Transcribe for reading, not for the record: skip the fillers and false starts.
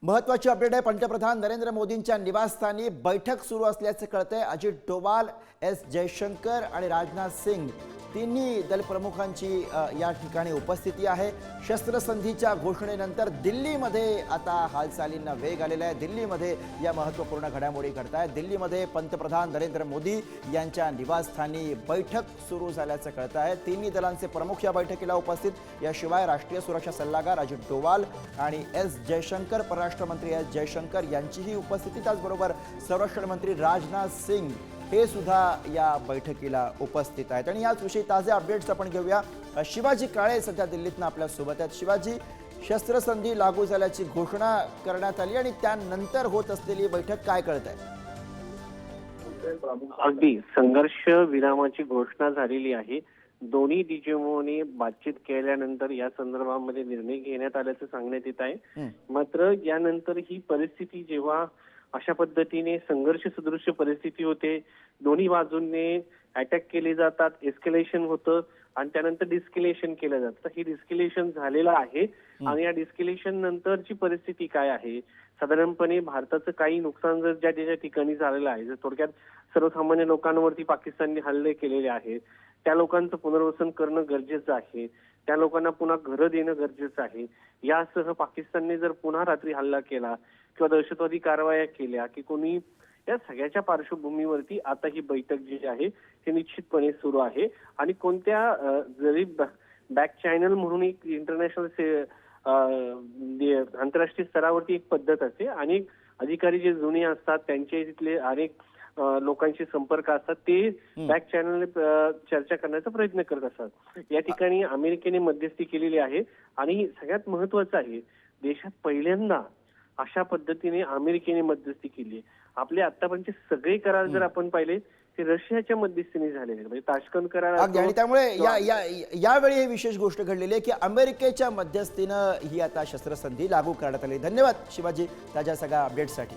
महत्वाची अपडेट आहे। पंतप्रधान नरेंद्र मोदींच्या निवासस्थानी बैठक सुरू असल्याचे कळते। अजित डोवाल, एस जयशंकर आणि राजनाथ सिंग तिन्ही दलप्रमुखांची या ठिकाणी उपस्थिती आहे। शस्त्रसंधीच्या घोषणेनंतर दिल्लीमध्ये आता हालचालींना वेग आलेला आहे। दिल्लीमध्ये या महत्त्वपूर्ण घडामोडी घडत आहेत। दिल्लीमध्ये पंतप्रधान नरेंद्र मोदी यांच्या निवासस्थानी बैठक सुरू झाल्याचं कळत आहे। तिन्ही दलांचे प्रमुख या बैठकीला उपस्थित। याशिवाय राष्ट्रीय सुरक्षा सल्लागार अजित डोवाल आणि एस जयशंकर, परराष्ट्र मंत्री एस जयशंकर यांचीही उपस्थिती। त्याचबरोबर संरक्षण मंत्री राजनाथ सिंग हे सुद्धा या बैठकीला उपस्थित आहेत। आणि याच विषयी ताजे अपडेट्स आपण घेऊया। शिवाजी काळे सध्या दिल्लीतून आपल्या सोबत आहेत। शिवाजी, शस्त्रसंधी लागू झाल्याची घोषणा करण्यात आली आणि त्यानंतर होत असलेली बैठक काय कळत आहे? अगदी संघर्ष विरामाची घोषणा झालेली आहे। दोन्ही डीजीएमओने बातचीत केल्यानंतर या संदर्भामध्ये निर्णय घेण्यात आल्याचं सांगण्यात येत आहे। मात्र यानंतर ही परिस्थिती जेव्हा अशा पद्धतीने संघर्ष सदृश परिस्थिती होते, दोन्ही बाजूंनी अटॅक केले जातात, एस्केलेशन होतं आणि त्यानंतर डिस्केलेशन केलं जातं। ही डिस्केलेशन झालेलं आहे आणि या डिस्केलेशन नंतरची परिस्थिती काय आहे, साधारणपणे भारताचं काही नुकसान जर ज्या ज्या ठिकाणी झालेलं आहे, जर थोडक्यात सर्वसामान्य लोकांवरती पाकिस्तानने हल्ले केलेले आहेत, त्या लोकांचं पुनर्वसन करणं गरजेचं आहे, त्या लोकांना पुन्हा घरं देणं गरजेचं आहे। यासह पाकिस्तानने जर पुन्हा रात्री हल्ला केला किंवा दहशतवादी कारवाया केल्या की कोणी, या सगळ्याच्या पार्श्वभूमीवरती आता ही बैठक जी आहे हे निश्चितपणे सुरू आहे। आणि कोणत्या जरी बॅक चॅनल म्हणून एक इंटरनॅशनल आंतरराष्ट्रीय स्तरावरती एक पद्धत असते, अनेक अधिकारी जे जुने असतात त्यांचे तिथले अनेक लोकांशी संपर्क असतात, ते बॅक चॅनलने चर्चा करण्याचा प्रयत्न करत असतात। या ठिकाणी अमेरिकेने मध्यस्थी केलेली आहे आणि सगळ्यात महत्वाचं आहे, देशात पहिल्यांदा अशा पद्धतीने अमेरिकेने मध्यस्थी केली। आपले आतापर्यंतचे सगळे करार जर आपण पाहिले ते रशियाच्या मध्यस्थीने झालेले, म्हणजे ताश्कंद करार। आणि त्यामुळे यावेळी ही विशेष गोष्ट घडलेली आहे की अमेरिकेच्या मध्यस्थीनं ही आता शस्त्रसंधी लागू करण्यात आली। धन्यवाद शिवाजी ताज्या सगळ्या अपडेट्ससाठी।